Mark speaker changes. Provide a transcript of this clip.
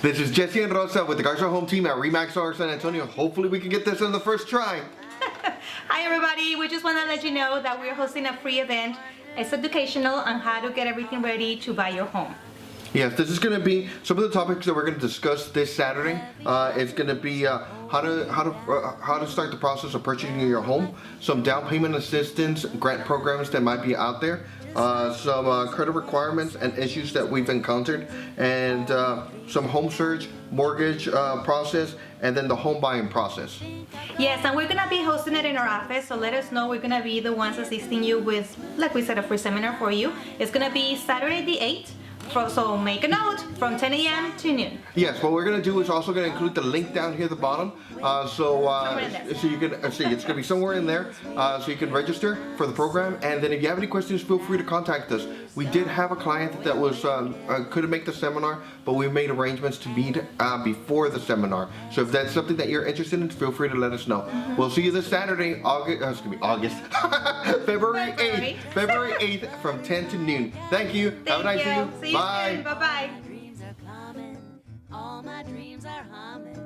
Speaker 1: This is Jesse and Rosa with the Garza Home Team at REMAX San Antonio. Hopefully we can get this on the first try.
Speaker 2: Hi everybody, we just want to let you know that we're hosting a free event. It's educational on how to get everything ready to buy your home.
Speaker 1: Yes, this is going to be some of the topics that we're going to discuss this Saturday. It's going to be how to start the process of purchasing your home, some down payment assistance, grant programs that might be out there, some credit requirements and issues that we've encountered, and some home search, mortgage process, and then the home buying process.
Speaker 2: Yes, and we're going to be hosting it in our office, so let us know. We're going to be the ones assisting you with, like we said, a free seminar for you. It's going to be Saturday the 8th. So make a note, from 10 a.m. to noon.
Speaker 1: Yes, what we're going to do is also going to include the link down here at the bottom. So you can see it's going to be somewhere in there, so you can register for the program. And then if you have any questions, feel free to contact us. We did have a client that was couldn't make the seminar, but we made arrangements to meet before the seminar. So if that's something that you're interested in, feel free to let us know. We'll see you this Saturday, February 8th. February 8th from 10 to noon. Thank you. Have a nice day.
Speaker 2: See you soon. Bye-bye.
Speaker 3: Dreams are coming, all my dreams are humming.